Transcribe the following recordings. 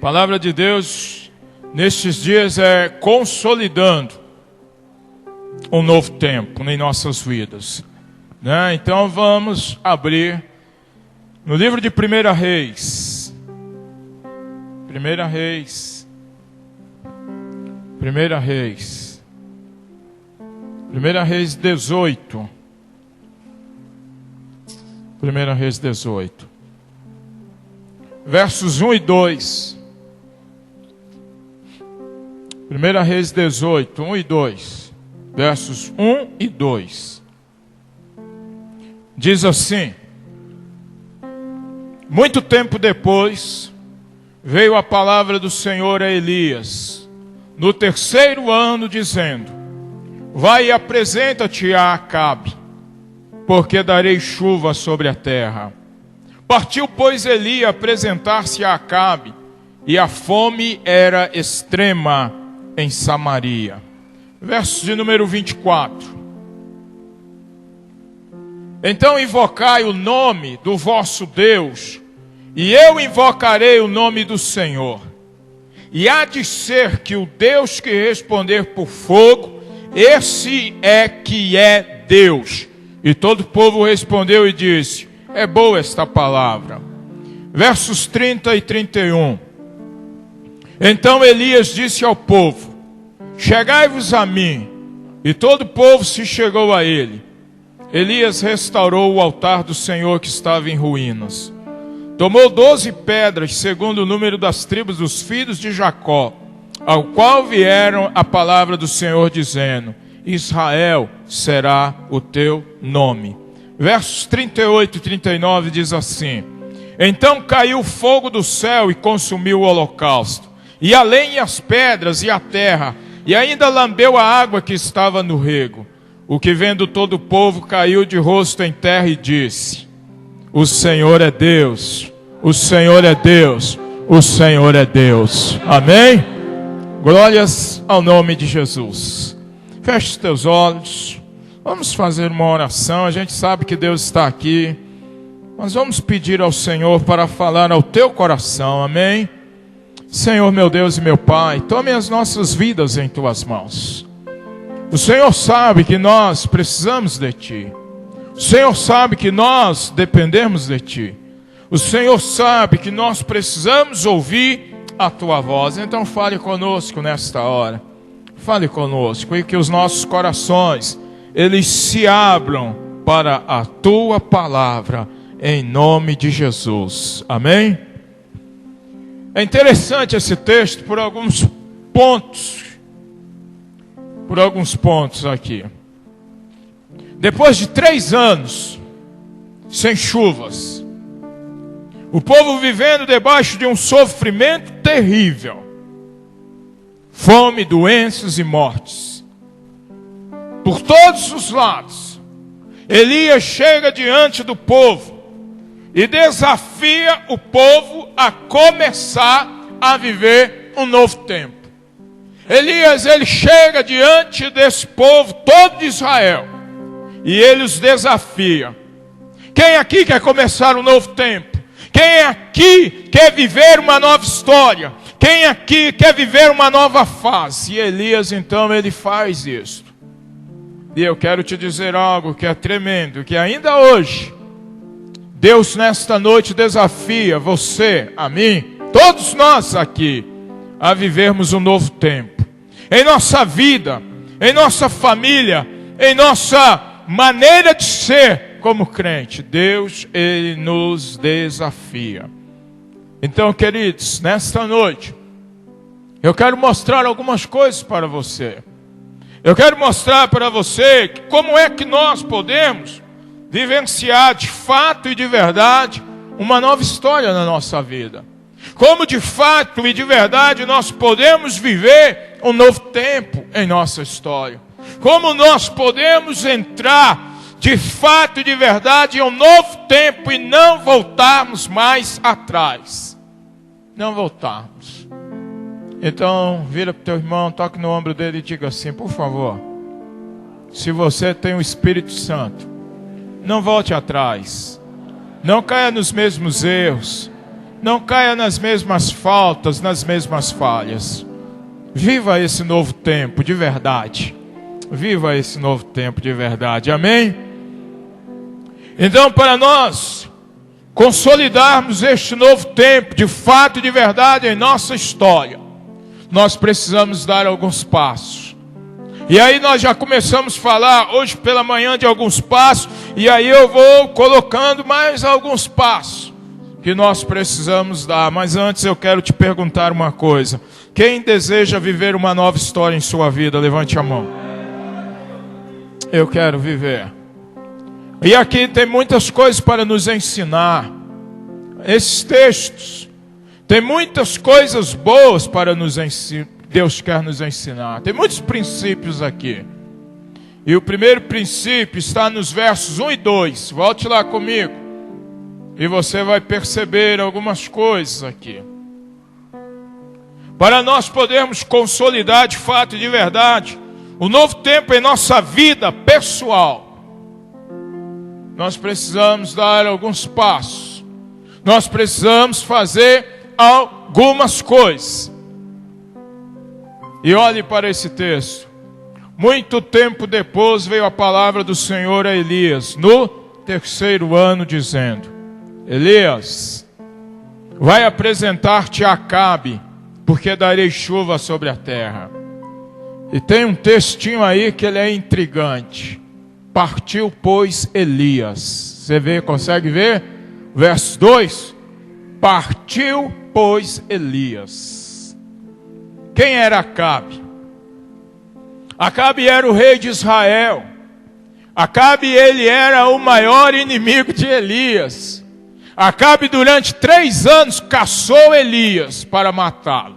A palavra de Deus nestes dias é consolidando um novo tempo em nossas vidas, né? Então vamos abrir no livro de 1 Reis. 1 Reis. 1 Reis. 1 Reis 18. 1 Reis 18. Versos 1 e 2. 1 Reis 18, 1 e 2. Versos 1 e 2. Diz assim: muito tempo depois, veio a palavra do Senhor a Elias, no 3º ano, dizendo: vai e apresenta-te a Acabe, porque darei chuva sobre a terra. Partiu, pois, Elias a apresentar-se a Acabe, e a fome era extrema em Samaria. Verso de número 24. Então invocai o nome do vosso Deus, e eu invocarei o nome do Senhor. E há de ser que o Deus que responder por fogo, esse é que é Deus. E todo o povo respondeu e disse: é boa esta palavra. Versos 30 e 31. Então Elias disse ao povo: chegai-vos a mim. E todo o povo se chegou a ele. Elias restaurou o altar do Senhor que estava em ruínas. Tomou 12 pedras, segundo o número das tribos dos filhos de Jacó, ao qual vieram a palavra do Senhor, dizendo: Israel será o teu nome. Versos 38 e 39 diz assim: então caiu fogo do céu e consumiu o holocausto, e a lenha e as pedras e a terra, e ainda lambeu a água que estava no rego. O que vendo todo o povo caiu de rosto em terra e disse: o Senhor é Deus, o Senhor é Deus, o Senhor é Deus. Amém? Glórias ao nome de Jesus. Feche os teus olhos. Vamos fazer uma oração. A gente sabe que Deus está aqui, mas vamos pedir ao Senhor para falar ao teu coração. Amém? Senhor, meu Deus e meu Pai, tome as nossas vidas em tuas mãos. O Senhor sabe que nós precisamos de Ti. O Senhor sabe que nós dependemos de Ti. O Senhor sabe que nós precisamos ouvir a Tua voz. Então fale conosco nesta hora. Fale conosco e que os nossos corações, eles se abram para a Tua palavra, em nome de Jesus. Amém? É interessante esse texto por alguns pontos aqui. Depois de 3 anos sem chuvas, o povo vivendo debaixo de um sofrimento terrível, fome, doenças e mortes, por todos os lados, Elias chega diante do povo e desafia o povo a começar a viver um novo tempo. Elias, ele chega diante desse povo todo de Israel e ele os desafia. Quem aqui quer começar um novo tempo? Quem aqui quer viver uma nova história? Quem aqui quer viver uma nova fase? E Elias, então, ele faz isso. E eu quero te dizer algo que é tremendo, que ainda hoje, Deus nesta noite desafia você, a mim, todos nós aqui, a vivermos um novo tempo. Em nossa vida, em nossa família, em nossa maneira de ser como crente, Deus, Ele nos desafia. Então, queridos, nesta noite, eu quero mostrar algumas coisas para você. Eu quero mostrar para você como é que nós podemos vivenciar de fato e de verdade uma nova história na nossa vida. Como de fato e de verdade nós podemos viver um novo tempo em nossa história. Como nós podemos entrar de fato e de verdade em um novo tempo e não voltarmos mais atrás. Não voltarmos. Então, vira para o teu irmão, toque no ombro dele e diga assim: por favor, se você tem o Espírito Santo, não volte atrás. Não caia nos mesmos erros. Não caia nas mesmas faltas, nas mesmas falhas. Viva esse novo tempo de verdade. Viva esse novo tempo de verdade. Amém? Então, para nós consolidarmos este novo tempo de fato e de verdade em nossa história, nós precisamos dar alguns passos. E aí nós já começamos a falar hoje pela manhã de alguns passos, e aí eu vou colocando mais alguns passos que nós precisamos dar. Mas antes eu quero te perguntar uma coisa. Quem deseja viver uma nova história em sua vida, levante a mão. Eu quero viver. E aqui tem muitas coisas para nos ensinar. Esses textos tem muitas coisas boas para nos ensinar. Deus quer nos ensinar. Tem muitos princípios aqui. E o primeiro princípio está nos versos 1 e 2. Volte lá comigo. E você vai perceber algumas coisas aqui. Para nós podermos consolidar de fato e de verdade o novo tempo em nossa vida pessoal, nós precisamos dar alguns passos. Nós precisamos fazer algumas coisas. E olhe para esse texto. Muito tempo depois veio a palavra do Senhor a Elias, no 3º ano, dizendo: Elias, vai apresentar-te a Acabe, porque darei chuva sobre a terra. E tem um textinho aí que ele é intrigante. Partiu, pois, Elias. Você vê, consegue ver? Verso 2. Partiu, pois, Elias. Quem era Acabe? Acabe era o rei de Israel. Acabe, ele era o maior inimigo de Elias. Acabe durante 3 anos caçou Elias para matá-lo.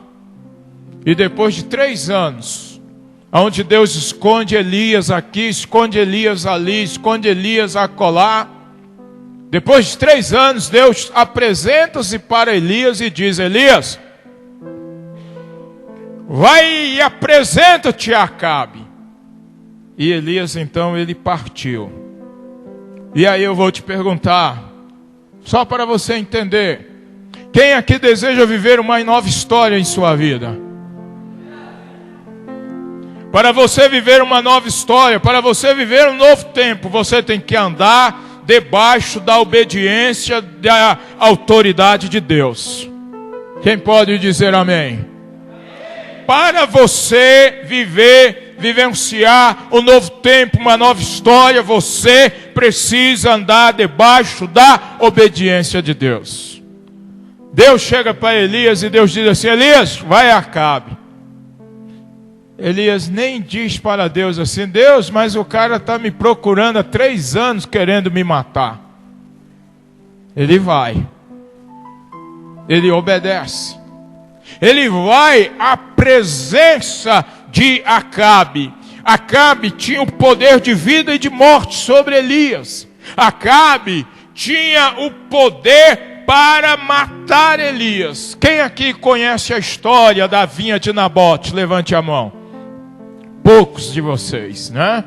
E depois de 3 anos, onde Deus esconde Elias aqui, esconde Elias ali, esconde Elias acolá, depois de 3 anos, Deus apresenta-se para Elias e diz: Elias, vai e apresenta-te a Acabe. E Elias então ele partiu. E aí eu vou te perguntar, só para você entender, quem aqui deseja viver uma nova história em sua vida? Para você viver uma nova história, para você viver um novo tempo, você tem que andar debaixo da obediência da autoridade de Deus. Quem pode dizer amém? Para você vivenciar um novo tempo, uma nova história, você precisa andar debaixo da obediência de Deus. Deus chega para Elias e Deus diz assim: Elias, vai a Acabe. Elias nem diz para Deus assim: Deus, mas o cara está me procurando há 3 anos querendo me matar. Ele vai. Ele obedece. Ele vai à presença de Acabe. Acabe tinha o poder de vida e de morte sobre Elias. Acabe tinha o poder para matar Elias. Quem aqui conhece a história da vinha de Nabote? Levante a mão. Poucos de vocês, né?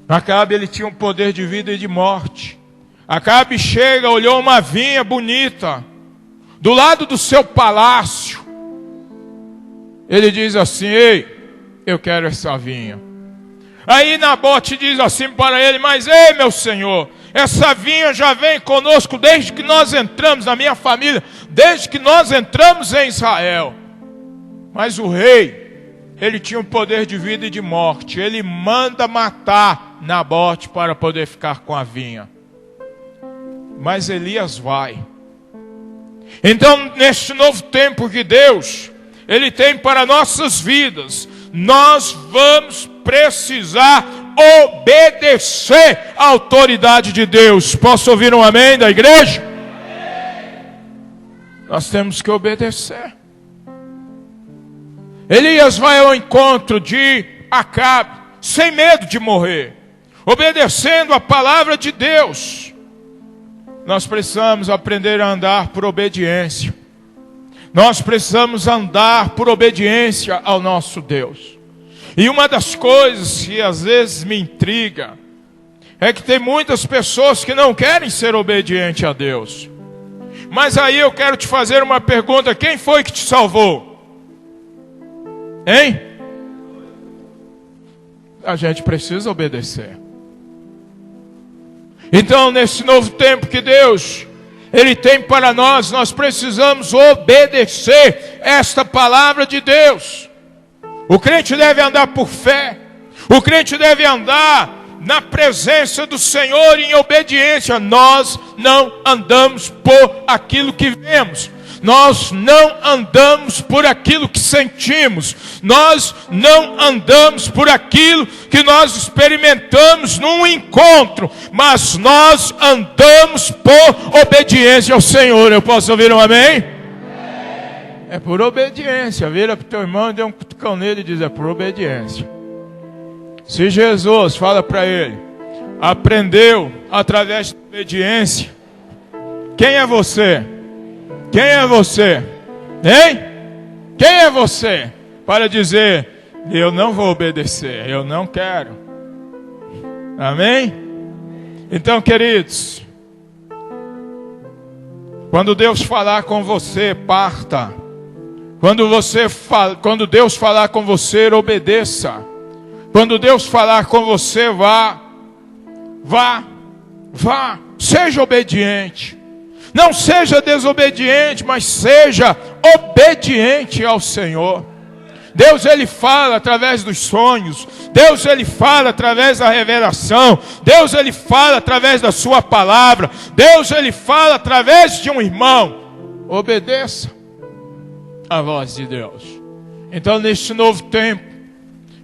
Acabe, ele tinha um poder de vida e de morte. Acabe chega, olhou uma vinha bonita do lado do seu palácio. Ele diz assim: ei, eu quero essa vinha. Aí Nabote diz assim para ele: mas ei, meu senhor, essa vinha já vem conosco desde que nós entramos, na minha família, desde que nós entramos em Israel. Mas o rei, ele tinha um poder de vida e de morte. Ele manda matar Nabote para poder ficar com a vinha. Mas Elias vai. Então, neste novo tempo que Deus, Ele tem para nossas vidas, nós vamos precisar obedecer à autoridade de Deus. Posso ouvir um amém da igreja? Amém. Nós temos que obedecer. Elias vai ao encontro de Acabe, sem medo de morrer, obedecendo a palavra de Deus. Nós precisamos aprender a andar por obediência. Nós precisamos andar por obediência ao nosso Deus. E uma das coisas que às vezes me intriga é que tem muitas pessoas que não querem ser obedientes a Deus. Mas aí eu quero te fazer uma pergunta: quem foi que te salvou? Hein? A gente precisa obedecer. Então, nesse novo tempo que Deus, Ele tem para nós, nós precisamos obedecer esta palavra de Deus. O crente deve andar por fé. O crente deve andar na presença do Senhor em obediência. Nós não andamos por aquilo que vemos. Nós não andamos por aquilo que sentimos. Nós não andamos por aquilo que nós experimentamos num encontro. Mas nós andamos por obediência ao Senhor. Eu posso ouvir um amém? É por obediência. Vira para o teu irmão e dê um cutucão nele e diz: é por obediência. Se Jesus, fala para ele, aprendeu através da obediência, quem é você? Quem é você? Hein? Quem é você? Para dizer: eu não vou obedecer, eu não quero. Amém? Então, queridos, quando Deus falar com você, parta. Quando Deus falar com você, obedeça. Quando Deus falar com você, vá. Seja obediente. Não seja desobediente, mas seja obediente ao Senhor. Deus, Ele fala através dos sonhos. Deus, Ele fala através da revelação. Deus, Ele fala através da sua palavra. Deus, Ele fala através de um irmão. Obedeça a voz de Deus. Então, neste novo tempo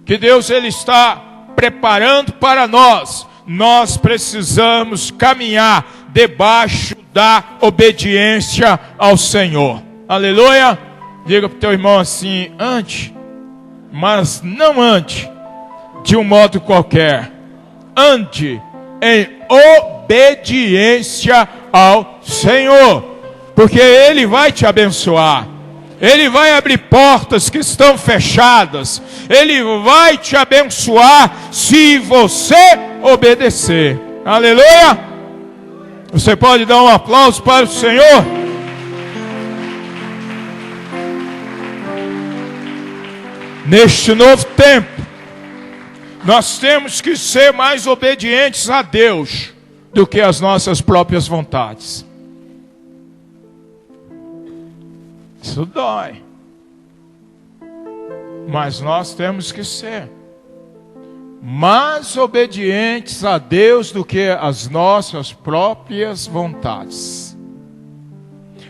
que Deus, Ele está preparando para nós, nós precisamos caminhar debaixo da obediência ao Senhor. Aleluia. Diga para o teu irmão assim: ande, mas não ande de um modo qualquer. Ande em obediência ao Senhor, porque Ele vai te abençoar. Ele vai abrir portas que estão fechadas. Ele vai te abençoar se você obedecer. Aleluia. Você pode dar um aplauso para o Senhor? Neste novo tempo, nós temos que ser mais obedientes a Deus do que as nossas próprias vontades. Isso dói. Mas nós temos que ser mais obedientes a Deus do que as nossas próprias vontades.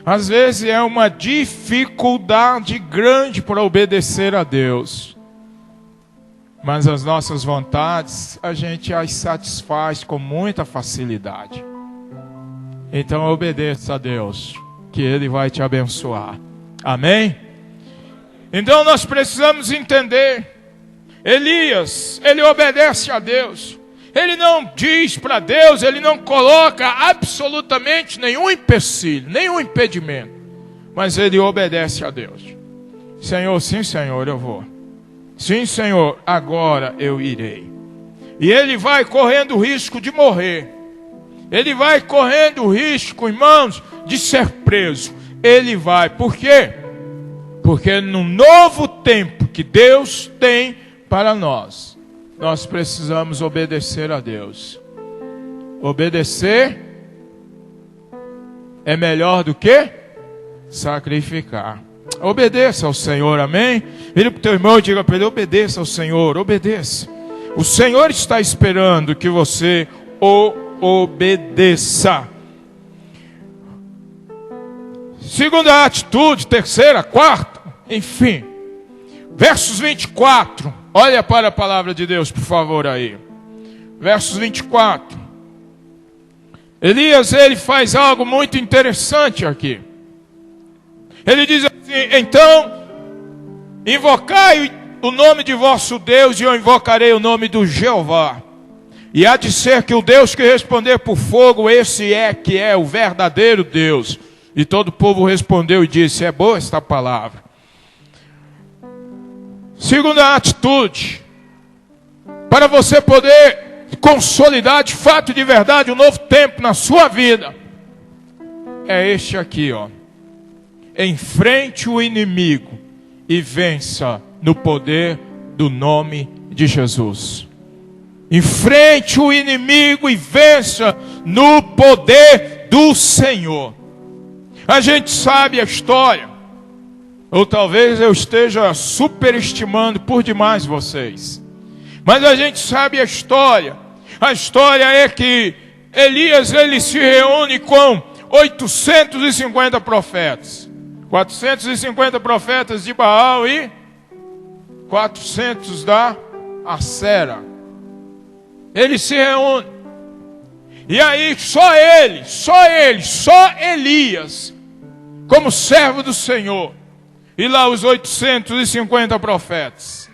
Às vezes é uma dificuldade grande para obedecer a Deus. Mas as nossas vontades, a gente as satisfaz com muita facilidade. Então obedeça a Deus, que Ele vai te abençoar. Amém? Então nós precisamos entender. Elias, ele obedece a Deus. Ele não diz para Deus, ele não coloca absolutamente nenhum empecilho, nenhum impedimento. Mas ele obedece a Deus. Senhor, sim Senhor, eu vou. Sim Senhor, agora eu irei. E ele vai correndo o risco de morrer. Ele vai correndo o risco, irmãos, de ser preso. Ele vai, por quê? Porque no novo tempo que Deus tem para nós, nós precisamos obedecer a Deus. Obedecer é melhor do que sacrificar. Obedeça ao Senhor, amém? Vire para o teu irmão e diga para ele: obedeça ao Senhor, obedeça. O Senhor está esperando que você o obedeça. Segunda atitude, terceira, quarta, enfim. Versos 24. Olha para a palavra de Deus, por favor, aí. Versos 24. Elias, ele faz algo muito interessante aqui. Ele diz assim: então, invocai o nome de vosso Deus, e eu invocarei o nome do Jeová. E há de ser que o Deus que responder por fogo, esse é que é o verdadeiro Deus. E todo o povo respondeu e disse: é boa esta palavra. Segunda atitude, para você poder consolidar de fato e de verdade um novo tempo na sua vida, é este aqui, ó. Enfrente o inimigo e vença no poder do nome de Jesus. Enfrente o inimigo e vença no poder do Senhor. A gente sabe a história, ou talvez eu esteja superestimando por demais vocês, mas a gente sabe a história. A história é que Elias, ele se reúne com 850 profetas. 450 profetas de Baal e 400 da Acera. Ele se reúne. E aí só Elias, como servo do Senhor. E lá os 850 profetas.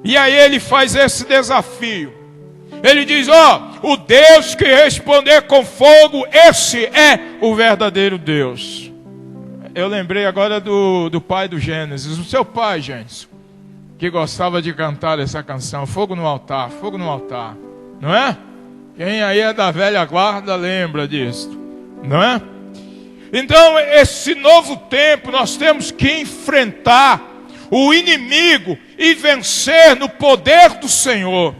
E aí ele faz esse desafio. Ele diz, o Deus que responder com fogo, esse é o verdadeiro Deus. Eu lembrei agora do pai do Gênesis, o seu pai, Gênesis, que gostava de cantar essa canção, fogo no altar, não é? Quem aí é da velha guarda lembra disso, não é? Então, esse novo tempo, nós temos que enfrentar o inimigo e vencer no poder do Senhor.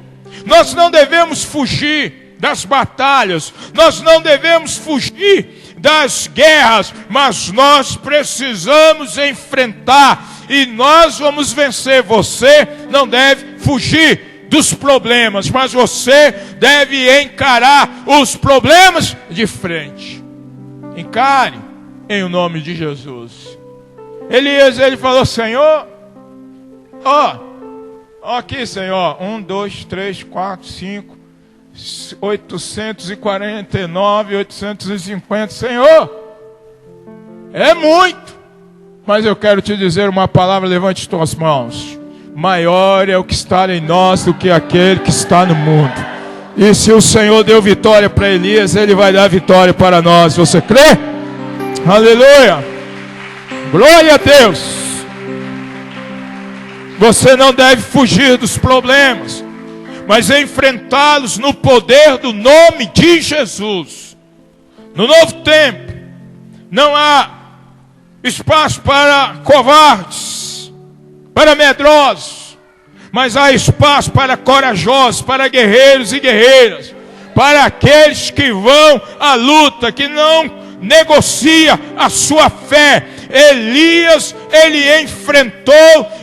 Nós não devemos fugir das batalhas, nós não devemos fugir das guerras, mas nós precisamos enfrentar e nós vamos vencer. Você não deve fugir dos problemas, mas você deve encarar os problemas de frente. Encare em o nome de Jesus. Elias, ele falou, Senhor, aqui, Senhor, 1, 2, 3, 4, 5, 849, 850, Senhor, é muito, mas eu quero te dizer uma palavra, levante tuas mãos, maior é o que está em nós do que aquele que está no mundo. E se o Senhor deu vitória para Elias, Ele vai dar vitória para nós, você crê? Aleluia, glória a Deus. Você não deve fugir dos problemas, mas enfrentá-los no poder do nome de Jesus. No novo tempo, não há espaço para covardes, para medrosos, mas há espaço para corajosos, para guerreiros e guerreiras, para aqueles que vão à luta, que não negocia a sua fé. Elias, ele enfrentou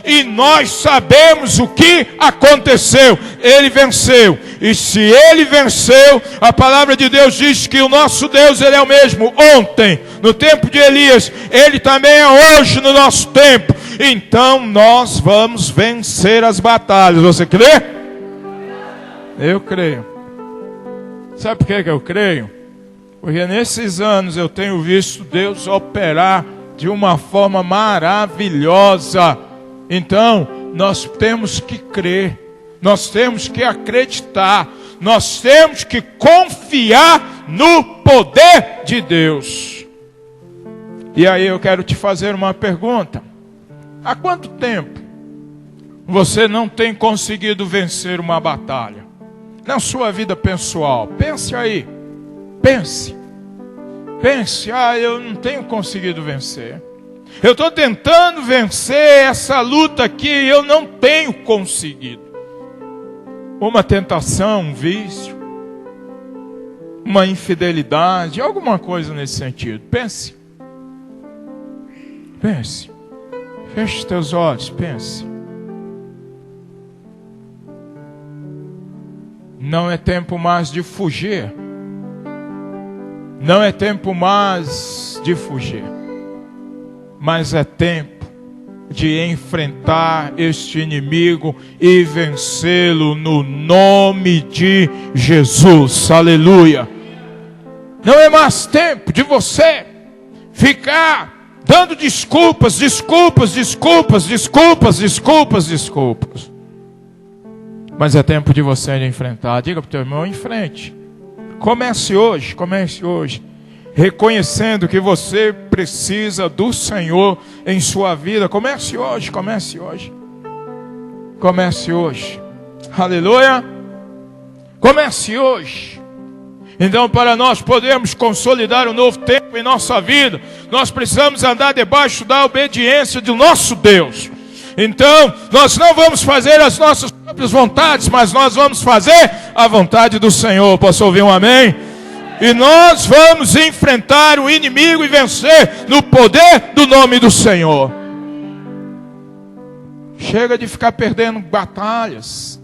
e nós sabemos o que aconteceu. Ele venceu. E se ele venceu, a palavra de Deus diz que o nosso Deus, ele é o mesmo ontem, no tempo de Elias, ele também é hoje no nosso tempo. Então nós vamos vencer as batalhas. Você crê? Eu creio. Sabe por que eu creio? Porque nesses anos eu tenho visto Deus operar de uma forma maravilhosa. Então, nós temos que crer, nós temos que acreditar, nós temos que confiar no poder de Deus. E aí eu quero te fazer uma pergunta. Há quanto tempo você não tem conseguido vencer uma batalha? Na sua vida pessoal, pense aí. Pense, eu não tenho conseguido vencer. Eu estou tentando vencer essa luta aqui e eu não tenho conseguido. Uma tentação, um vício, uma infidelidade, alguma coisa nesse sentido. Pense. Feche teus olhos, pense. Não é tempo mais de fugir. Não é tempo mais de fugir, mas é tempo de enfrentar este inimigo e vencê-lo no nome de Jesus. Aleluia. Não é mais tempo de você ficar dando desculpas. Mas é tempo de você enfrentar. Diga para o teu irmão, enfrente. Comece hoje, reconhecendo que você precisa do Senhor em sua vida. Comece hoje. Aleluia. Comece hoje. Então, para nós podermos consolidar um novo tempo em nossa vida, nós precisamos andar debaixo da obediência do nosso Deus. Então, nós não vamos fazer as nossas próprias vontades, mas nós vamos fazer a vontade do Senhor. Posso ouvir um amém? E nós vamos enfrentar o inimigo e vencer no poder do nome do Senhor. Chega de ficar perdendo batalhas.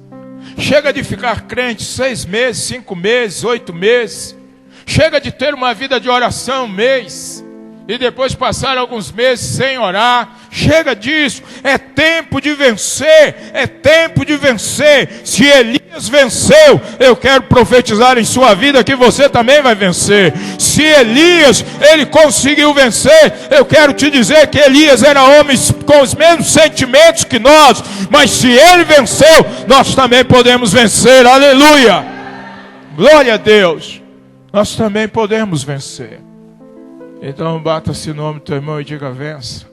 Chega de ficar crente 6 meses, 5 meses, 8 meses. Chega de ter uma vida de oração 1 mês e depois passar alguns meses sem orar. Chega disso. É tempo de vencer. É tempo de vencer. Se Elias venceu, eu quero profetizar em sua vida que você também vai vencer. Se Elias, ele conseguiu vencer, eu quero te dizer que Elias era homem com os mesmos sentimentos que nós, mas se ele venceu, nós também podemos vencer. Aleluia! Glória a Deus! Nós também podemos vencer. Então bata-se o nome do teu irmão e diga: vença.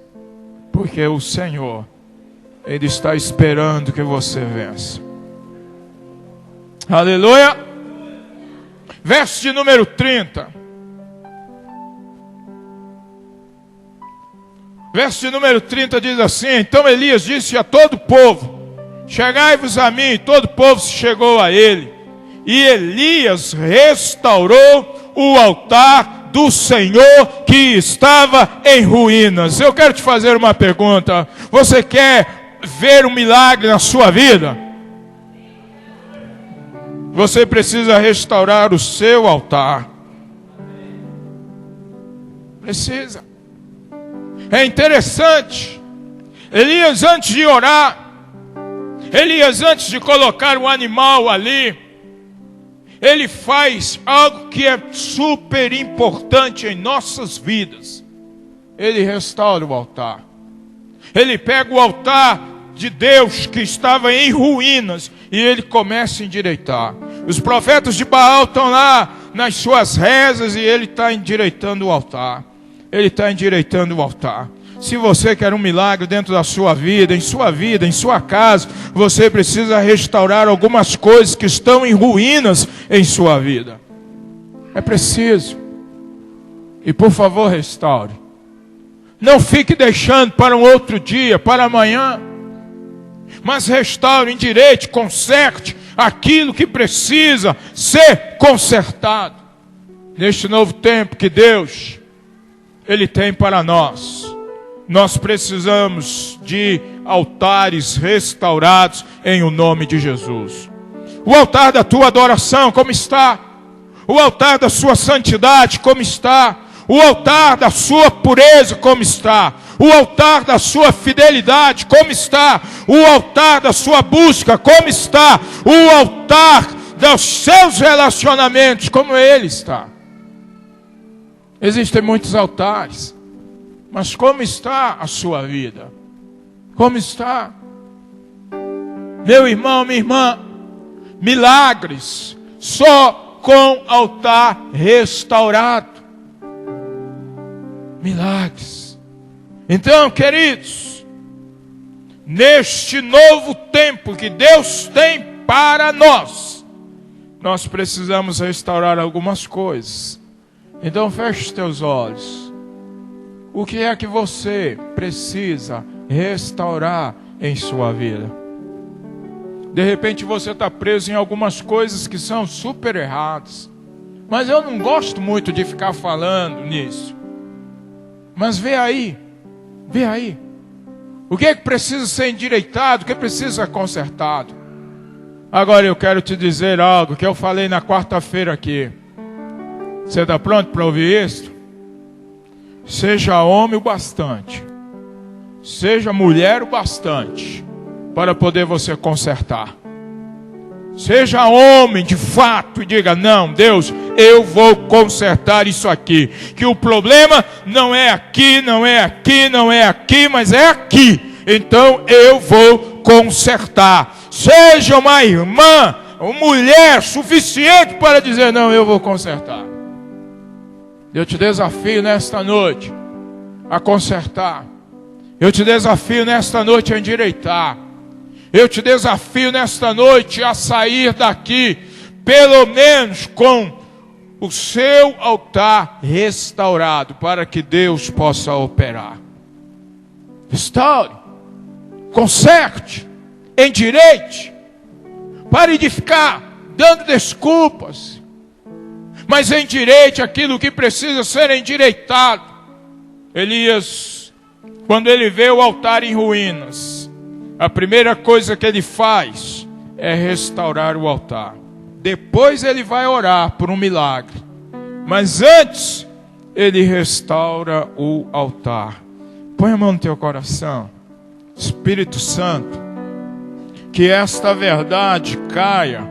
Porque o Senhor, Ele está esperando que você vença. Aleluia. Verso de número 30. Verso de número 30 diz assim: então Elias disse a todo o povo: chegai-vos a mim. E todo o povo se chegou a ele. E Elias restaurou o altar do Senhor que estava em ruínas. Eu quero te fazer uma pergunta. Você quer ver um milagre na sua vida? Você precisa restaurar o seu altar. Precisa. É interessante. Elias, antes de orar, Elias, antes de colocar o animal ali, ele faz algo que é super importante em nossas vidas. Ele restaura o altar. Ele pega o altar de Deus que estava em ruínas e ele começa a endireitar. Os profetas de Baal estão lá nas suas rezas e ele está endireitando o altar. Ele está endireitando o altar. Se você quer um milagre dentro da sua vida, em sua casa, você precisa restaurar algumas coisas que estão em ruínas em sua vida. É preciso. E por favor, restaure. Não fique deixando para um outro dia, para amanhã. Mas restaure, endireite, conserte aquilo que precisa ser consertado. Neste novo tempo que Deus, Ele tem para nós. Nós precisamos de altares restaurados em o nome de Jesus. O altar da tua adoração, como está? O altar da sua santidade, como está? O altar da sua pureza, como está? O altar da sua fidelidade, como está? O altar da sua busca, como está? O altar dos seus relacionamentos, como ele está? Existem muitos altares. Mas como está a sua vida? Como está? Meu irmão, minha irmã, milagres só com altar restaurado. Milagres. Então, queridos, neste novo tempo que Deus tem para nós, nós precisamos restaurar algumas coisas. Então, feche os teus olhos. O que é que você precisa restaurar em sua vida? De repente você está preso em algumas coisas que são super erradas. Mas eu não gosto muito de ficar falando nisso. Mas vê aí. O que é que precisa ser endireitado? O que precisa ser consertado? Agora eu quero te dizer algo que eu falei na quarta-feira aqui. Você está pronto para ouvir isso? Seja homem o bastante, seja mulher o bastante, para poder você consertar. Seja homem de fato e diga: não, Deus, eu vou consertar isso aqui. Que o problema não é aqui, mas é aqui. Então eu vou consertar. Seja uma irmã, uma mulher suficiente para dizer: não, eu vou consertar. Eu te desafio nesta noite a consertar. Eu te desafio nesta noite a endireitar. Eu te desafio nesta noite a sair daqui, pelo menos com o seu altar restaurado, para que Deus possa operar. Restaure, conserte, endireite. Pare de ficar dando desculpas, mas endireite aquilo que precisa ser endireitado. Elias, quando ele vê o altar em ruínas, a primeira coisa que ele faz é restaurar o altar. Depois ele vai orar por um milagre, mas antes ele restaura o altar. Põe a mão no teu coração. Espírito Santo, que esta verdade caia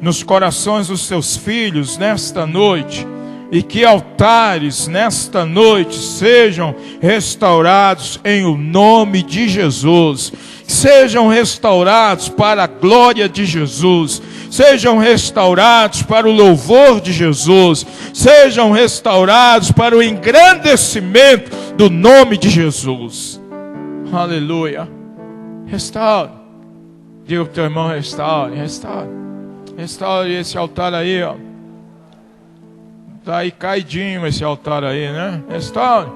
nos corações dos seus filhos nesta noite, e que altares nesta noite sejam restaurados em o nome de Jesus. Sejam restaurados para a glória de Jesus. Sejam restaurados para o louvor de Jesus. Sejam restaurados para o engrandecimento do nome de Jesus. Aleluia. Restaure. Diga para o teu irmão: restaure, restaure. Restaure esse altar aí, ó. Está aí caidinho esse altar aí, né? Restaure,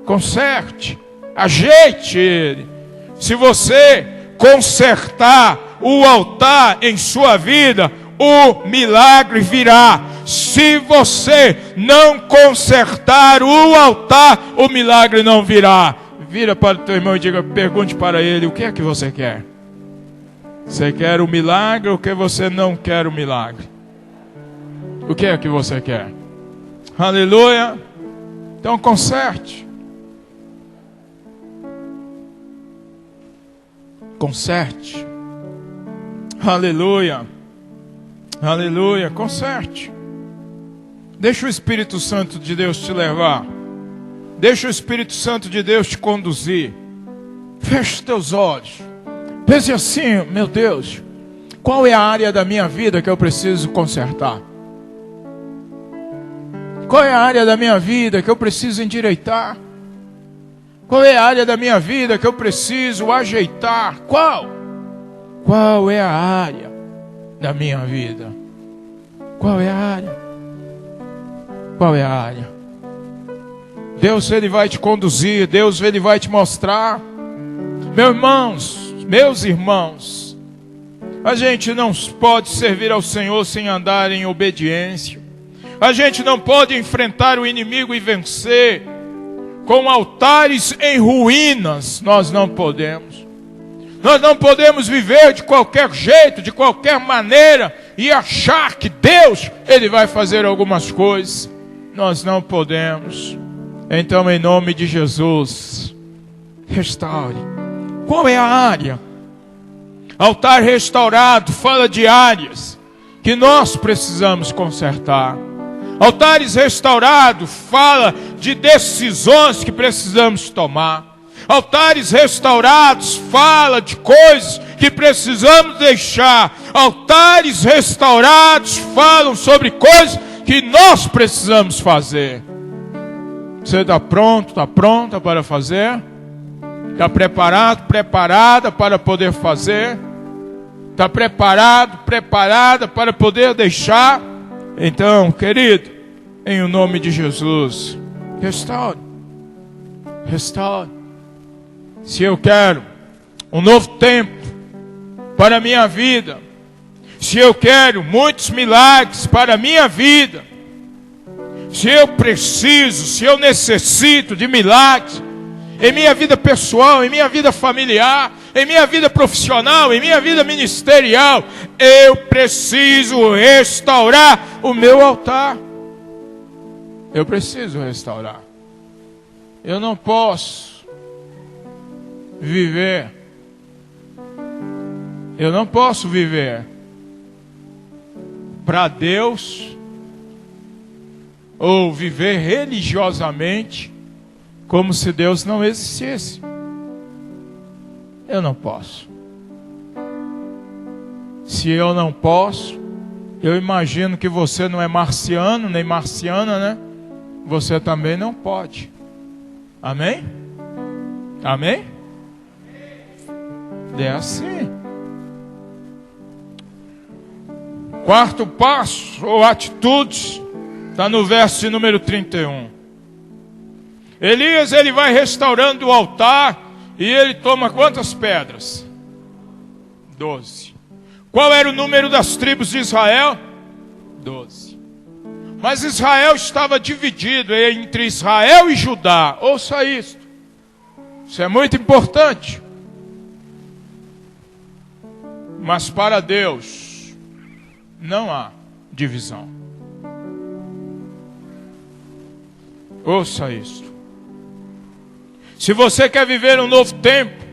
conserte, ajeite ele. Se você consertar o altar em sua vida, o milagre virá. Se você não consertar o altar, o milagre não virá. Vira para o teu irmão e diga, pergunte para ele: o que é que você quer? Você quer o milagre ou que você não quer o milagre? O que é que você quer? Aleluia. Então conserte. Conserte. Aleluia. Aleluia. Conserte. Deixa o Espírito Santo de Deus te levar. Deixa o Espírito Santo de Deus te conduzir. Feche teus olhos. Pense assim: meu Deus, qual é a área da minha vida que eu preciso consertar? Qual é a área da minha vida que eu preciso endireitar? Qual é a área da minha vida que eu preciso ajeitar? Qual? Qual é a área da minha vida? Qual é a área? Qual é a área? Deus, Ele vai te conduzir. Deus, Ele vai te mostrar. Meus irmãos, a gente não pode servir ao Senhor sem andar em obediência. A gente não pode enfrentar o inimigo e vencer com altares em ruínas. Nós não podemos. Nós não podemos viver de qualquer jeito, de qualquer maneira, e achar que Deus, Ele vai fazer algumas coisas. Nós não podemos. Então, em nome de Jesus, restaure. Qual é a área? Altar restaurado fala de áreas que nós precisamos consertar. Altares restaurados fala de decisões que precisamos tomar. Altares restaurados fala de coisas que precisamos deixar. Altares restaurados falam sobre coisas que nós precisamos fazer. Você está pronto, está pronta para fazer? Está preparado, preparada para poder fazer? Está preparado, preparada para poder deixar? Então, querido, em o nome de Jesus, restaure. Restaure. Se eu quero um novo tempo para a minha vida, se eu quero muitos milagres para a minha vida, se eu preciso, se eu necessito de milagres em minha vida pessoal, em minha vida familiar, em minha vida profissional, em minha vida ministerial, eu preciso restaurar o meu altar. Eu preciso restaurar. Eu não posso viver. Eu não posso viver para Deus ou viver religiosamente como se Deus não existisse. Eu não posso. Se eu não posso, eu imagino que você não é marciano, nem marciana, né? Você também não pode. Amém? Amém? É assim. Quarto passo, ou atitudes Está no verso de número 31. Elias, ele vai restaurando o altar e ele toma quantas pedras? 12. Qual era o número das tribos de Israel? 12. Mas Israel estava dividido entre Israel e Judá. Ouça isso. Isso é muito importante. Mas para Deus não há divisão. Ouça isso. Se você quer viver um novo tempo,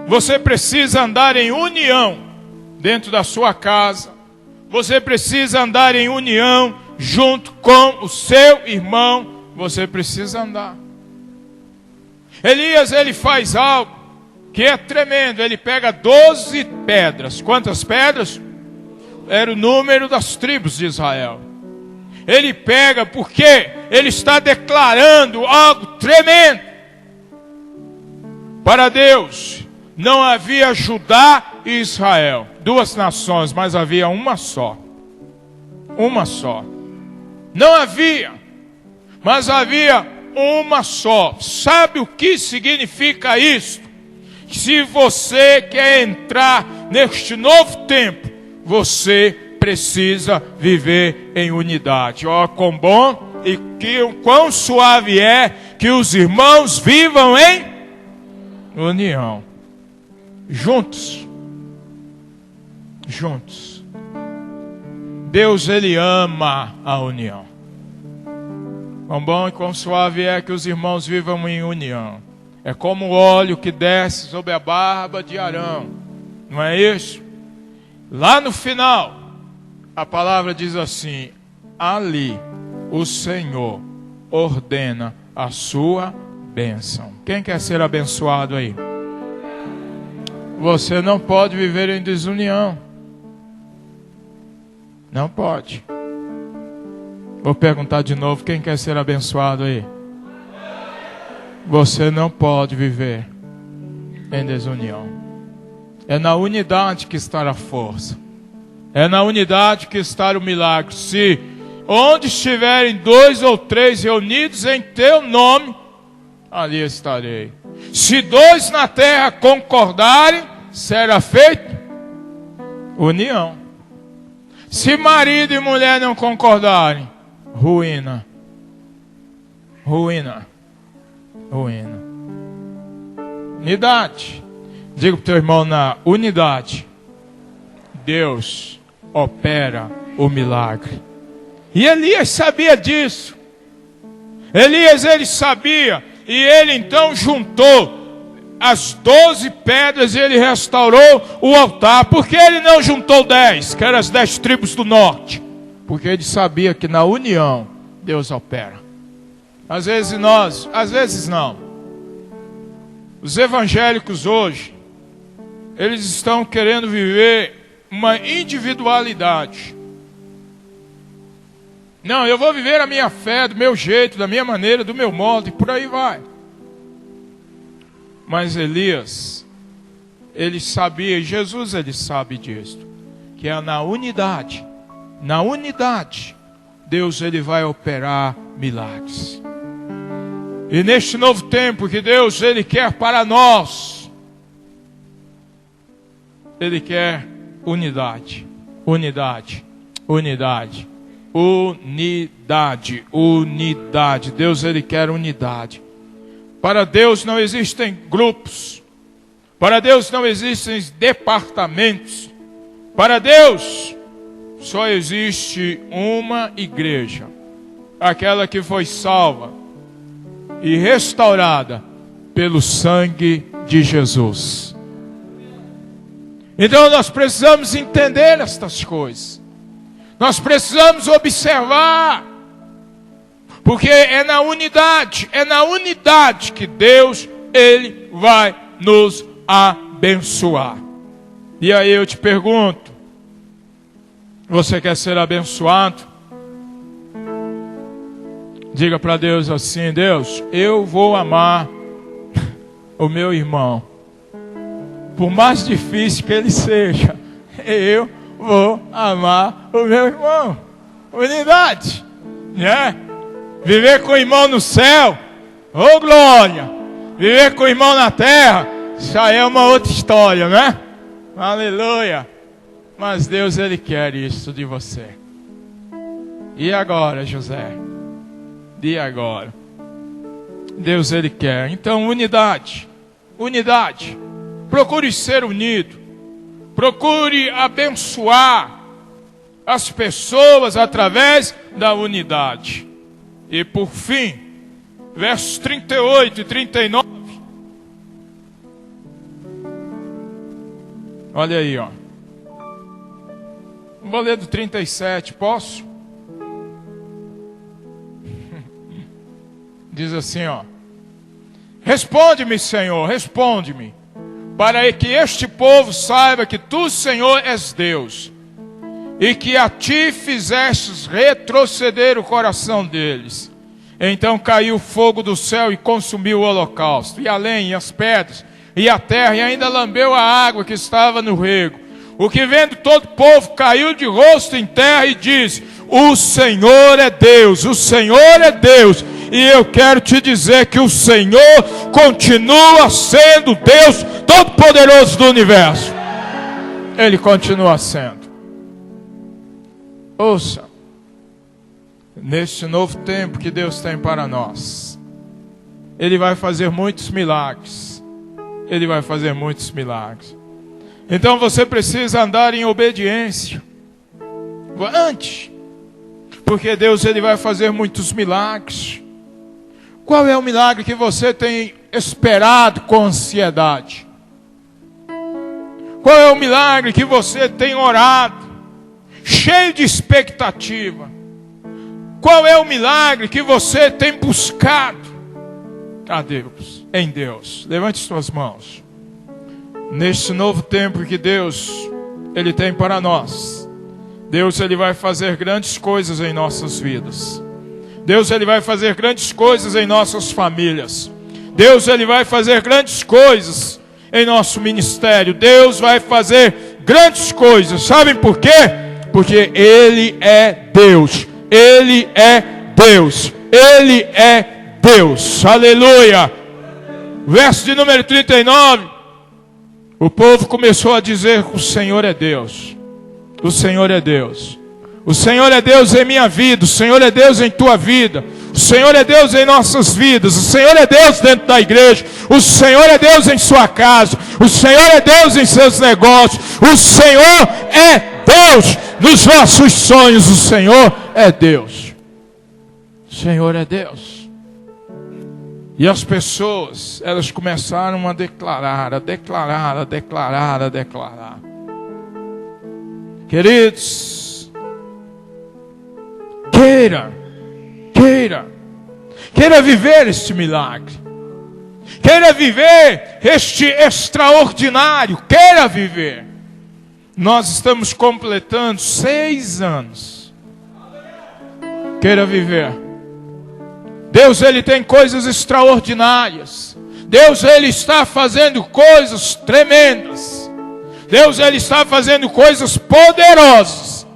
você precisa andar em união dentro da sua casa. Você precisa andar em união junto com o seu irmão. Você precisa andar. Elias, ele faz algo que é tremendo. Ele pega 12 pedras. Quantas pedras? Era o número das tribos de Israel. Ele pega porque ele está declarando algo tremendo. Para Deus não havia Judá e Israel, duas nações, mas havia uma só. Uma só. Não havia, mas havia uma só. Sabe o que significa isso? Se você quer entrar neste novo tempo, você precisa viver em unidade. Ó, quão bom e quão suave é que os irmãos vivam em união. Juntos. Juntos. Deus, ele ama a união. Quão bom e quão suave é que os irmãos vivam em união. É como o óleo que desce sobre a barba de Arão. Não é isso? Lá no final, a palavra diz assim: ali o Senhor ordena a sua bênção. Quem quer ser abençoado aí? Você não pode viver em desunião. Não pode. Vou perguntar de novo, quem quer ser abençoado aí? Você não pode viver em desunião. É na unidade que está a força. É na unidade que está o milagre. Se onde estiverem 2 ou 3 reunidos em teu nome, ali estarei. Se 2 na terra concordarem, será feito união. Se marido e mulher não concordarem, ruína. Ruína. Ruína. Unidade. Diga para o teu irmão, na unidade, Deus opera o milagre. E Elias sabia disso. Elias, ele sabia. E ele então juntou as 12 pedras e ele restaurou o altar. Por que ele não juntou 10, que eram as 10 tribos do norte? Porque ele sabia que na união Deus opera. Às vezes nós, às vezes não. Os evangélicos hoje, eles estão querendo viver uma individualidade. Não, eu vou viver a minha fé do meu jeito, da minha maneira, do meu modo, e por aí vai. Mas Elias, ele sabia, e Jesus, ele sabe disso, que é na unidade, Deus, ele vai operar milagres. E neste novo tempo que Deus, ele quer para nós, ele quer unidade, unidade, unidade, unidade, unidade. Deus, ele quer unidade. Para Deus não existem grupos. Para Deus não existem departamentos. Para Deus só existe uma igreja. Aquela que foi salva e restaurada pelo sangue de Jesus. Então nós precisamos entender estas coisas. Nós precisamos observar. Porque é na unidade que Deus, ele vai nos abençoar. E aí eu te pergunto, você quer ser abençoado? Diga para Deus assim: Deus, eu vou amar o meu irmão. Por mais difícil que ele seja, eu vou amar o meu irmão. Unidade. né? Viver com o irmão no céu, ô glória! Viver com o irmão na terra, isso aí é uma outra história, né? Aleluia! Mas Deus, Ele quer isso de você. E agora, José? E agora? Deus, Ele quer. Então, unidade. Unidade. Procure ser unido. Procure abençoar as pessoas através da unidade. E por fim, versos 38 e 39. Olha aí, ó. Vou ler do 37, posso? Diz assim, ó. Responde-me, Senhor, responde-me, para que este povo saiba que tu, Senhor, és Deus, e que a ti fizestes retroceder o coração deles. Então caiu fogo do céu e consumiu o holocausto, e a lenha, e as pedras, e a terra, e ainda lambeu a água que estava no rego. O que vendo todo o povo caiu de rosto em terra e disse: o Senhor é Deus, o Senhor é Deus. E eu quero te dizer que o Senhor continua sendo Deus Todo-Poderoso do universo. Ele continua sendo. Ouça, neste novo tempo que Deus tem para nós, Ele vai fazer muitos milagres. Ele vai fazer muitos milagres. Então você precisa andar em obediência antes, porque Deus, Ele vai fazer muitos milagres. Qual é o milagre que você tem esperado com ansiedade? Qual é o milagre que você tem orado, cheio de expectativa? Qual é o milagre que você tem buscado a Deus, em Deus? Levante suas mãos. Neste novo tempo que Deus, Ele tem para nós, Deus, Ele vai fazer grandes coisas em nossas vidas. Deus, Ele vai fazer grandes coisas em nossas famílias. Deus, Ele vai fazer grandes coisas em nosso ministério. Deus vai fazer grandes coisas. Sabem por quê? Porque Ele é Deus. Ele é Deus. Ele é Deus. Aleluia. Verso de número 39. O povo começou a dizer que o Senhor é Deus. O Senhor é Deus. O Senhor é Deus em minha vida. O Senhor é Deus em tua vida. O Senhor é Deus em nossas vidas. O Senhor é Deus dentro da igreja. O Senhor é Deus em sua casa. O Senhor é Deus em seus negócios. O Senhor é Deus nos nossos sonhos. O Senhor é Deus. O Senhor é Deus. E as pessoas, elas começaram a declarar, a declarar, a declarar, a declarar. Queridos, queira viver este milagre. Queira viver este extraordinário. Queira viver. Nós estamos completando 6 anos. Queira viver. Deus, Ele tem coisas extraordinárias. Deus, Ele está fazendo coisas tremendas. Deus, Ele está fazendo coisas poderosas.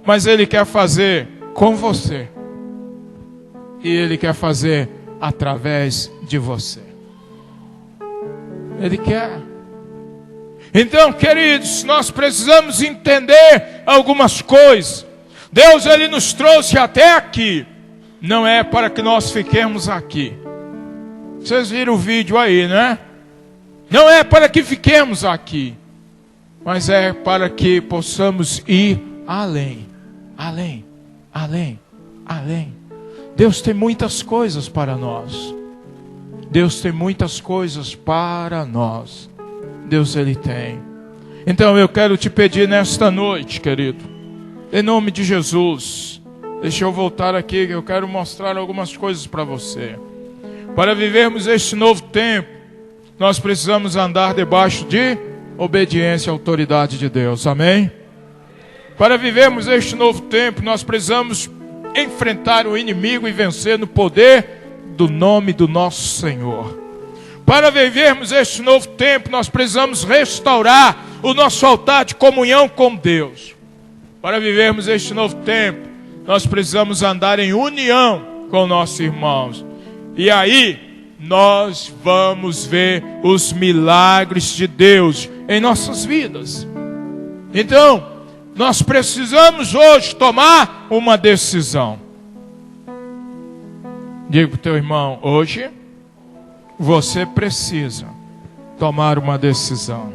Mas Ele quer fazer com você. E Ele quer fazer através de você. Ele quer. Então, queridos, nós precisamos entender algumas coisas. Deus, Ele nos trouxe até aqui. Não é para que nós fiquemos aqui. Vocês viram o vídeo aí, né? Não é para que fiquemos aqui. Mas é para que possamos ir além. Além. Além. Além. Deus tem muitas coisas para nós. Deus tem muitas coisas para nós. Deus, Ele tem. Então eu quero te pedir nesta noite, querido, em nome de Jesus, deixa eu voltar aqui, que eu quero mostrar algumas coisas para você. Para vivermos este novo tempo, nós precisamos andar debaixo de obediência à autoridade de Deus. Amém? Para vivermos este novo tempo, nós precisamos enfrentar o inimigo e vencer no poder do nome do nosso Senhor. Para vivermos este novo tempo, nós precisamos restaurar o nosso altar de comunhão com Deus. Para vivermos este novo tempo, Nós precisamos andar em união com nossos irmãos. E aí, nós vamos ver os milagres de Deus em nossas vidas. Então, nós precisamos hoje tomar uma decisão. Diga para o teu irmão, hoje você precisa tomar uma decisão.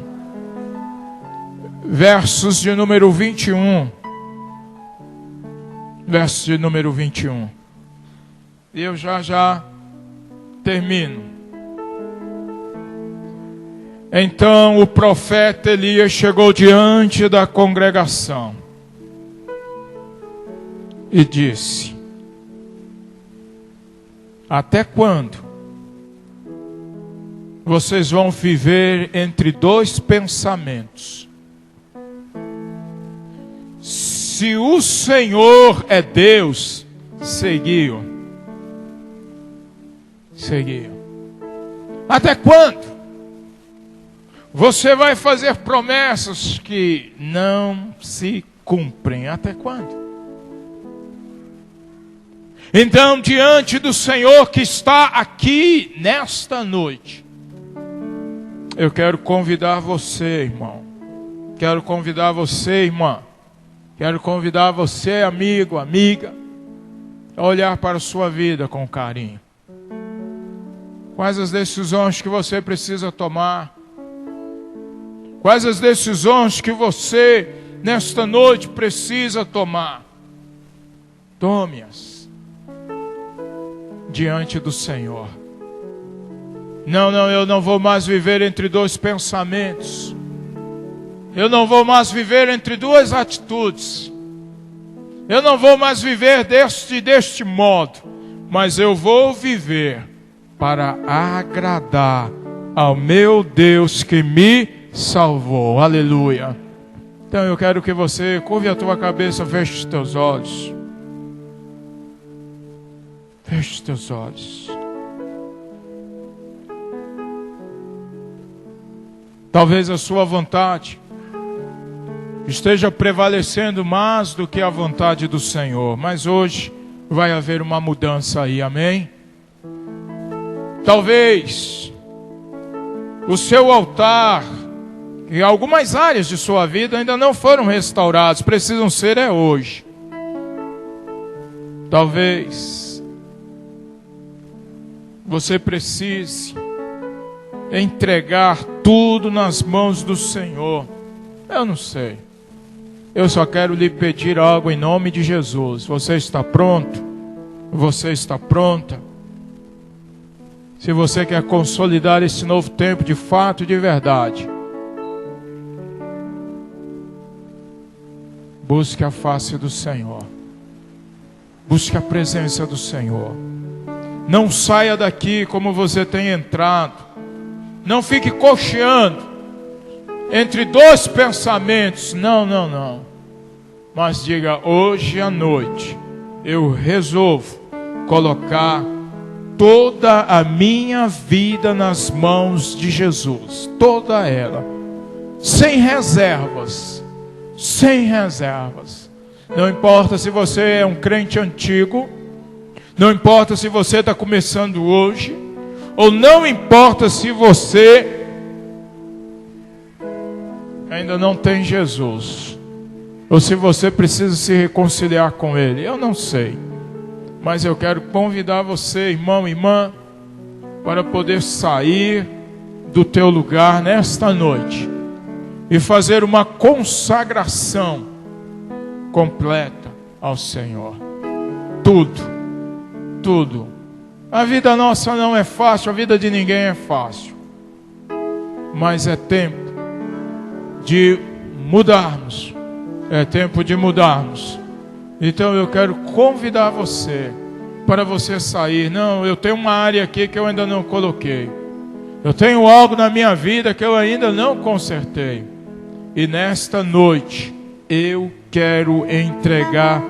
Versos de número 21. Versos de número 21. E eu já termino. Então o profeta Elias chegou diante da congregação e disse: até quando vocês vão viver entre dois pensamentos? Se o Senhor é Deus, seguiu. Até quando? Você vai fazer promessas que não se cumprem. Até quando? Então, diante do Senhor que está aqui nesta noite, eu quero convidar você, irmão. Quero convidar você, irmã. Quero convidar você, amigo, amiga, a olhar para a sua vida com carinho. Quais as decisões que você precisa tomar? Quais as decisões que você, nesta noite, precisa tomar? Tome-as diante do Senhor. Não, eu não vou mais viver entre dois pensamentos. Eu não vou mais viver entre duas atitudes. Eu não vou mais viver deste modo. Mas eu vou viver para agradar ao meu Deus que me salvou. Aleluia. Então eu quero que você curve a tua cabeça, feche os teus olhos. Feche os teus olhos. Talvez a sua vontade esteja prevalecendo mais do que a vontade do Senhor. Mas hoje vai haver uma mudança aí, amém? Talvez o seu altar e algumas áreas de sua vida ainda não foram restauradas, precisam ser hoje. Talvez você precise entregar tudo nas mãos do Senhor. Eu não sei. Eu só quero lhe pedir algo em nome de Jesus. Você está pronto? Você está pronta? Se você quer consolidar esse novo tempo de fato e de verdade, busque a face do Senhor. Busque a presença do Senhor. Não saia daqui como você tem entrado. Não fique cocheando entre dois pensamentos. Não. Mas diga: hoje à noite eu resolvo colocar toda a minha vida nas mãos de Jesus. Toda ela. Sem reservas. Sem reservas. Não importa se você é um crente antigo. Não importa se você está começando hoje. Ou não importa se você ainda não tem Jesus. Ou se você precisa se reconciliar com Ele. Eu não sei. Mas eu quero convidar você, irmão e irmã, para poder sair do teu lugar nesta noite e fazer uma consagração completa ao Senhor. Tudo. A vida nossa não é fácil, a vida de ninguém é fácil. Mas é tempo de mudarmos. É tempo de mudarmos. Então eu quero convidar você para você sair. Não, eu tenho uma área aqui que eu ainda não coloquei. Eu tenho algo na minha vida que eu ainda não consertei. E nesta noite eu quero entregar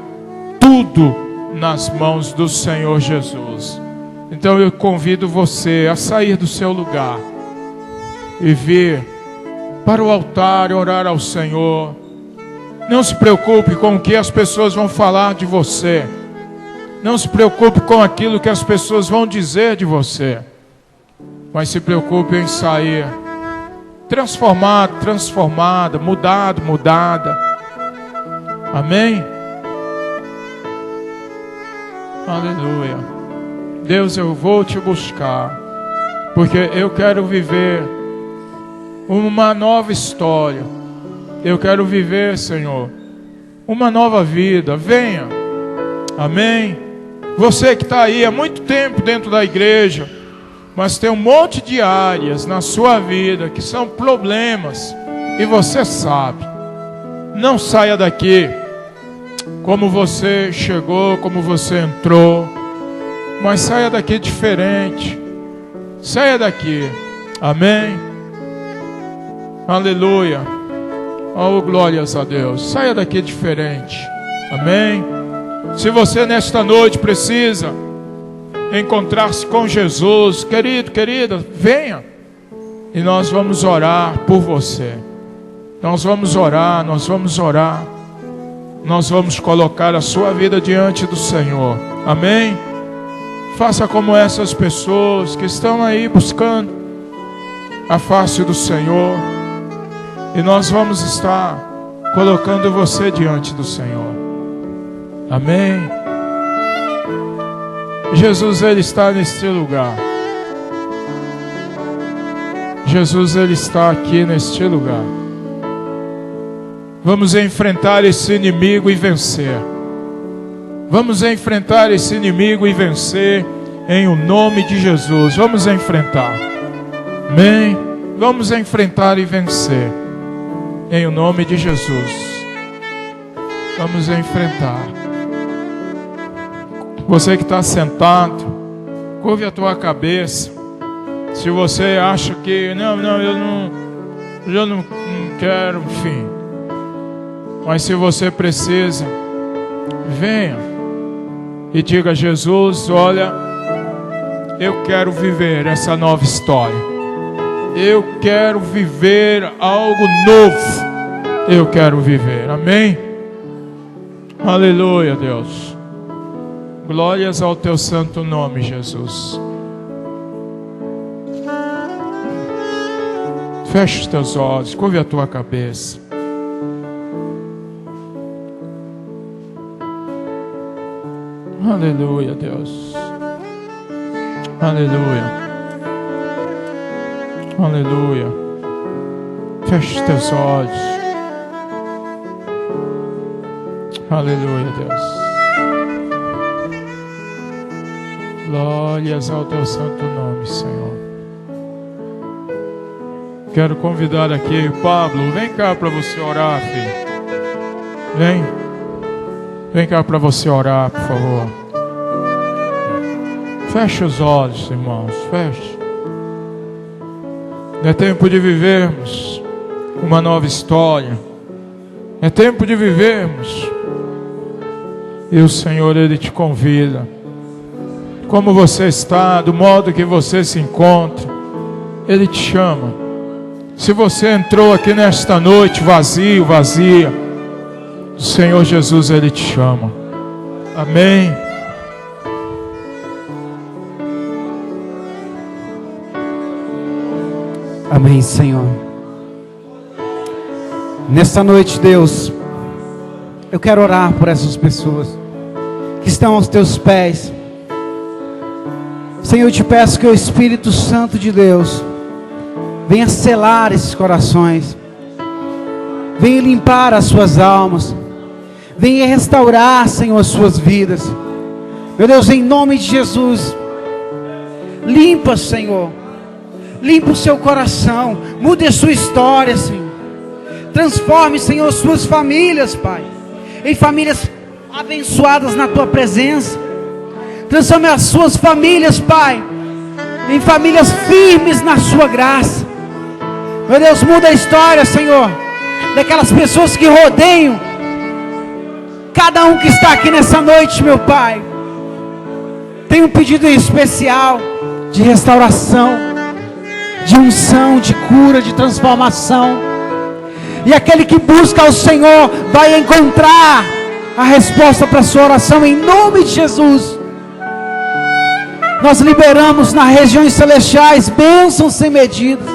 tudo nas mãos do Senhor Jesus. Então eu convido você a sair do seu lugar e vir para o altar e orar ao Senhor. Não se preocupe com o que as pessoas vão falar de você. Não se preocupe com aquilo que as pessoas vão dizer de você. Mas se preocupe em sair transformado, transformada, mudado, mudada. Amém? Aleluia. Deus, eu vou te buscar, porque eu quero viver uma nova história. Eu quero viver, Senhor, uma nova vida. Venha. Amém? Você que está aí há muito tempo dentro da igreja, mas tem um monte de áreas na sua vida que são problemas, e você sabe. Não saia daqui como você chegou, como você entrou, mas saia daqui diferente. Saia daqui. Amém? Aleluia. Oh, glórias a Deus. Saia daqui diferente. Amém? Se você nesta noite precisa encontrar-se com Jesus, querido, querida, venha. E nós vamos orar por você. Nós vamos orar, nós vamos orar. Nós vamos colocar a sua vida diante do Senhor. Amém? Faça como essas pessoas que estão aí buscando a face do Senhor. E nós vamos estar colocando você diante do Senhor. Amém? Jesus, Ele está neste lugar. Jesus, Ele está aqui neste lugar. Vamos enfrentar esse inimigo e vencer. Vamos enfrentar esse inimigo e vencer em o nome de Jesus. Vamos enfrentar. Amém? Vamos enfrentar e vencer em o nome de Jesus. Vamos enfrentar. Você que está sentado, curve a tua cabeça. Se você acha que eu não quero, enfim. Mas se você precisa, venha e diga: Jesus, olha, eu quero viver essa nova história. Eu quero viver algo novo. Eu quero viver. Amém? Aleluia, Deus. Glórias ao teu santo nome, Jesus. Feche os teus olhos, curve a tua cabeça. Aleluia, Deus. Aleluia. Aleluia. Feche os teus olhos. Aleluia, Deus. Glórias ao teu santo nome, Senhor. Quero convidar aqui Pablo. Vem cá para você orar, filho. Vem cá para você orar, por favor. Feche os olhos, irmãos. Feche. É tempo de vivermos uma nova história. É tempo de vivermos. E o Senhor, Ele te convida. Como você está, do modo que você se encontra, Ele te chama. Se você entrou aqui nesta noite vazio, vazia, o Senhor Jesus, Ele te chama. Amém. Amém, Senhor. Nesta noite, Deus, eu quero orar por essas pessoas que estão aos teus pés. Senhor, eu te peço que o Espírito Santo de Deus venha selar esses corações, venha limpar as suas almas, venha restaurar, Senhor, as suas vidas. Meu Deus, em nome de Jesus, limpa, Senhor, limpa o seu coração, mude a sua história, Senhor. Transforme, Senhor, suas famílias, Pai, em famílias abençoadas na tua presença. Transforme as suas famílias, Pai, em famílias firmes na sua graça. Meu Deus, muda a história, Senhor, daquelas pessoas que rodeiam cada um que está aqui nessa noite, meu Pai. Tem um pedido especial de restauração, de unção, de cura, de transformação. E aquele que busca ao Senhor vai encontrar a resposta para a sua oração, em nome de Jesus. Nós liberamos nas regiões celestiais bênçãos sem medidas,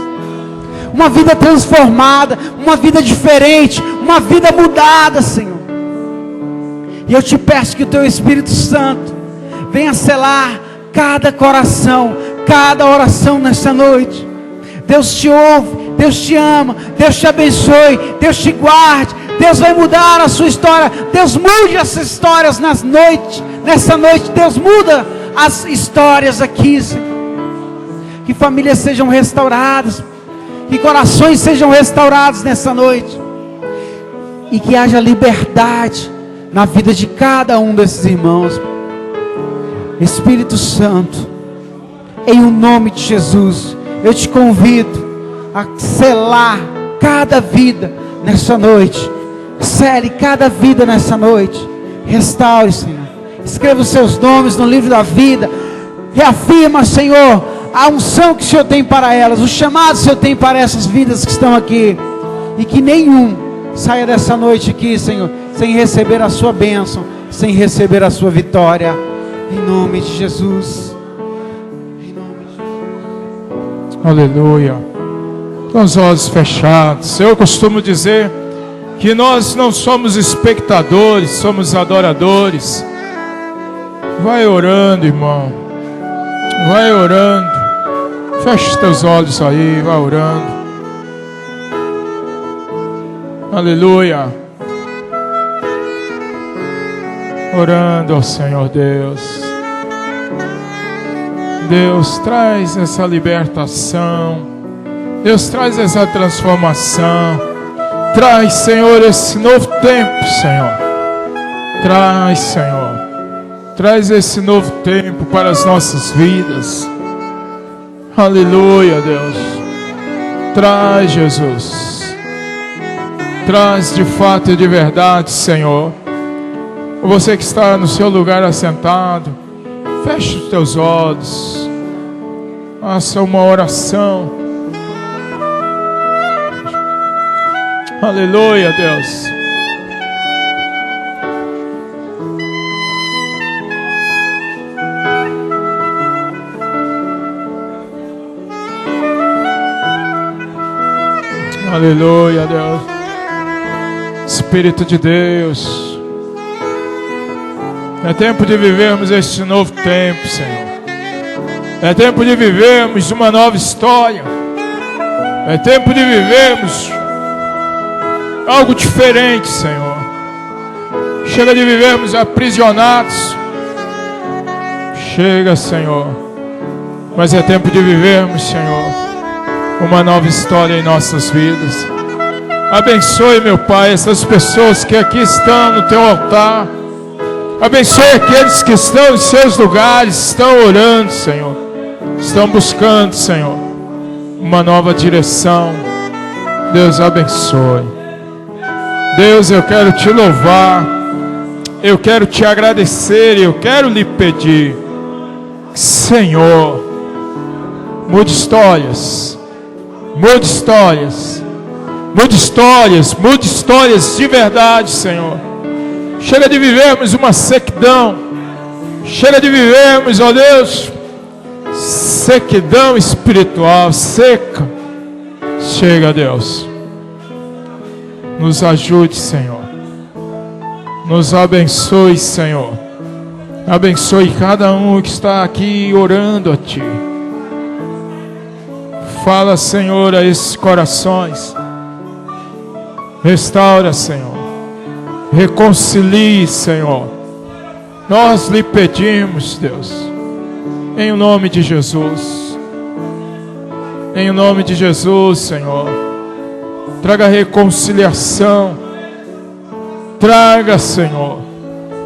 uma vida transformada, uma vida diferente, uma vida mudada, Senhor. E eu te peço que o Teu Espírito Santo venha selar cada coração, cada oração nessa noite. Deus te ouve, Deus te ama, Deus te abençoe, Deus te guarde. Deus vai mudar a sua história. Deus mude essas histórias nessa noite. Deus muda as histórias aqui, Senhor. Que famílias sejam restauradas, que corações sejam restaurados nessa noite, e que haja liberdade na vida de cada um desses irmãos. Espírito Santo, em o nome de Jesus, eu te convido a selar cada vida nessa noite. Sele cada vida nessa noite. Restaure, Senhor. Escreva os seus nomes no livro da vida. Reafirma, Senhor, a unção que o Senhor tem para elas, o chamado que o Senhor tem para essas vidas que estão aqui. E que nenhum saia dessa noite aqui, Senhor, sem receber a sua bênção, sem receber a sua vitória. Em nome de Jesus. Em nome de Jesus. Aleluia. Com os olhos fechados. Eu costumo dizer que nós não somos espectadores, somos adoradores. Vai orando, irmão. Vai orando. Feche os teus olhos aí, vai orando. Aleluia. Orando ao Senhor Deus. Deus, traz essa libertação. Deus, traz essa transformação. Traz, Senhor, esse novo tempo, Senhor. Traz, Senhor. Traz esse novo tempo para as nossas vidas. Aleluia, Deus. Traz, Jesus. Traz de fato e de verdade, Senhor. Você que está no seu lugar assentado, feche os teus olhos. Faça uma oração. Aleluia, Deus. Aleluia, Deus. Espírito de Deus. É tempo de vivermos este novo tempo, Senhor. É tempo de vivermos uma nova história. É tempo de vivermos algo diferente, Senhor. Chega de vivermos aprisionados. Chega, Senhor. Mas é tempo de vivermos, Senhor, uma nova história em nossas vidas. Abençoe, meu Pai, essas pessoas que aqui estão no Teu altar. Abençoe aqueles que estão em seus lugares, estão orando, Senhor. Estão buscando, Senhor, uma nova direção. Deus abençoe. Deus, eu quero Te louvar. Eu quero Te agradecer. Eu quero lhe pedir, Senhor, mude histórias. Mude histórias. Mude histórias. Mude histórias de verdade, Senhor. Chega de vivermos uma sequidão. Chega de vivermos, ó Deus, sequidão espiritual, seca. Chega, Deus. Nos ajude, Senhor. Nos abençoe, Senhor. Abençoe cada um que está aqui orando a Ti. Fala, Senhor, a esses corações. Restaura, Senhor. Reconcilie, Senhor. Nós lhe pedimos, Deus, em nome de Jesus. Em nome de Jesus, Senhor. Traga reconciliação. Traga, Senhor.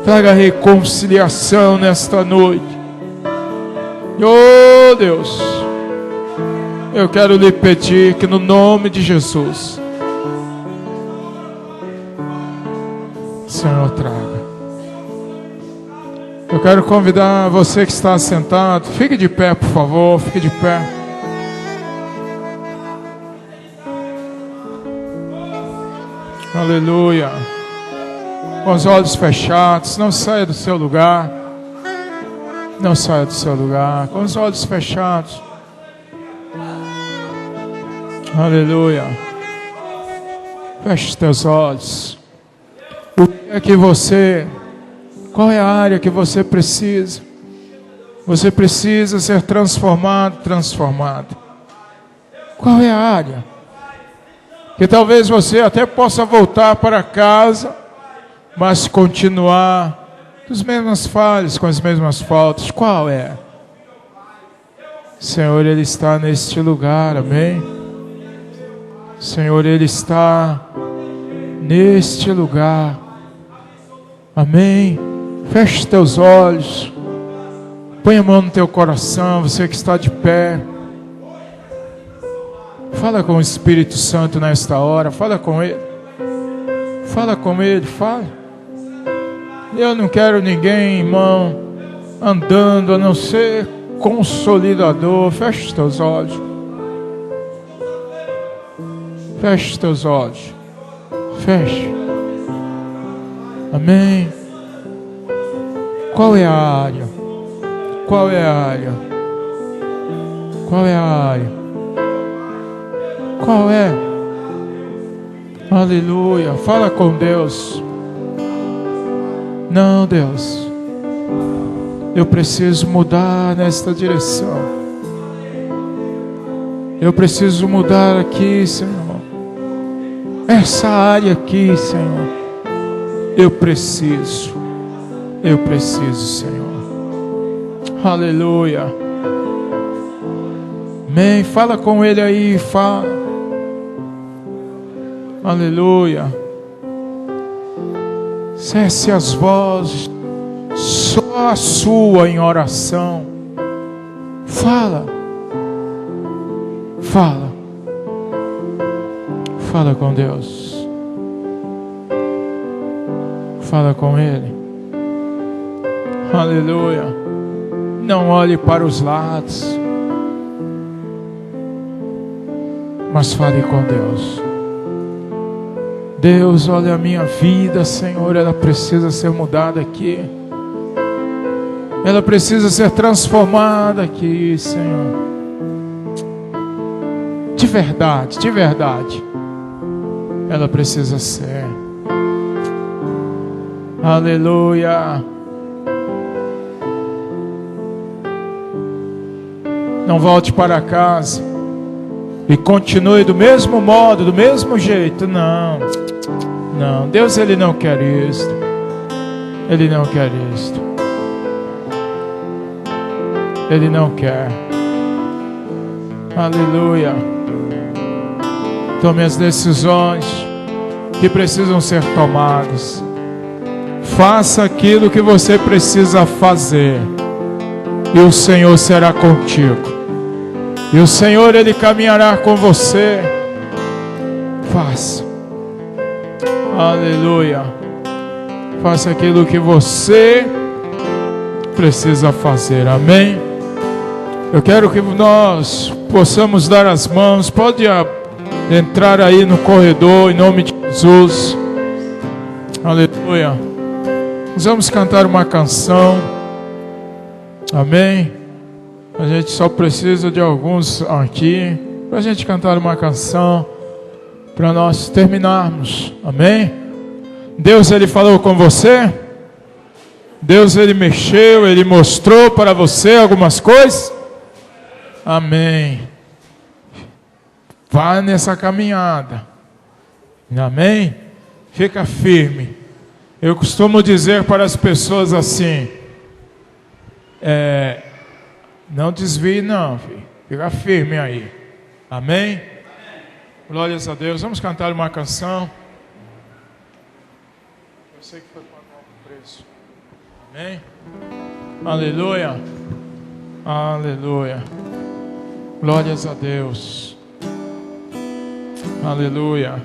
Traga reconciliação nesta noite. Oh, Deus, eu quero lhe pedir que no nome de Jesus, Senhor, traga. Eu quero convidar você que está sentado, fique de pé, por favor, fique de pé. Aleluia. Com os olhos fechados, não saia do seu lugar. Não saia do seu lugar. Com os olhos fechados. Aleluia. Feche teus olhos. O que é que você... Qual é a área que você precisa? Você precisa ser transformado, transformado. Qual é a área? Que talvez você até possa voltar para casa, mas continuar com as mesmas falhas, com as mesmas faltas. Qual é? Senhor, Ele está neste lugar, amém? Senhor, Ele está neste lugar, amém? Feche teus olhos, põe a mão no teu coração, você que está de pé. Fala com o Espírito Santo nesta hora, fala com Ele. Fala com Ele, fala. Eu não quero ninguém, irmão, andando a não ser consolidador. Feche os teus olhos. Feche os teus olhos. Feche. Amém. Qual é a área? Qual é a área? Qual é a área? Qual é? Aleluia. Fala com Deus. Não, Deus. Eu preciso mudar nesta direção. Eu preciso mudar aqui, Senhor. Essa área aqui, Senhor. Eu preciso, Senhor. Aleluia. Amém. Fala com Ele aí, fala. Aleluia. Cesse as vozes, só a sua em oração. Fala. Fala. Fala com Deus. Fala com Ele. Aleluia. Não olhe para os lados, mas fale com Deus. Deus, olha a minha vida, Senhor, ela precisa ser mudada aqui. Ela precisa ser transformada aqui, Senhor. De verdade. Ela precisa ser. Aleluia. Não volte para casa e continue do mesmo modo, do mesmo jeito. Não. Deus, Ele não quer isto. Ele não quer isto. Ele não quer. Aleluia. Tome as decisões que precisam ser tomadas. Faça aquilo que você precisa fazer, e o Senhor será contigo. E o Senhor, Ele caminhará com você. Faça. Aleluia. Faça aquilo que você precisa fazer. Amém? Eu quero que nós possamos dar as mãos. Pode entrar aí no corredor em nome de Jesus. Aleluia. Nós vamos cantar uma canção. Amém? A gente só precisa de alguns aqui para a gente cantar uma canção, para nós terminarmos. Amém? Deus, Ele falou com você? Deus, Ele mexeu, Ele mostrou para você algumas coisas? Amém. Vá nessa caminhada. Amém? Fica firme. Eu costumo dizer para as pessoas assim: não desvie não, filho. Fica firme aí. Amém? Glórias a Deus. Vamos cantar uma canção. Eu sei que foi pago algum preço. Amém? Aleluia. Aleluia. Glórias a Deus. Aleluia.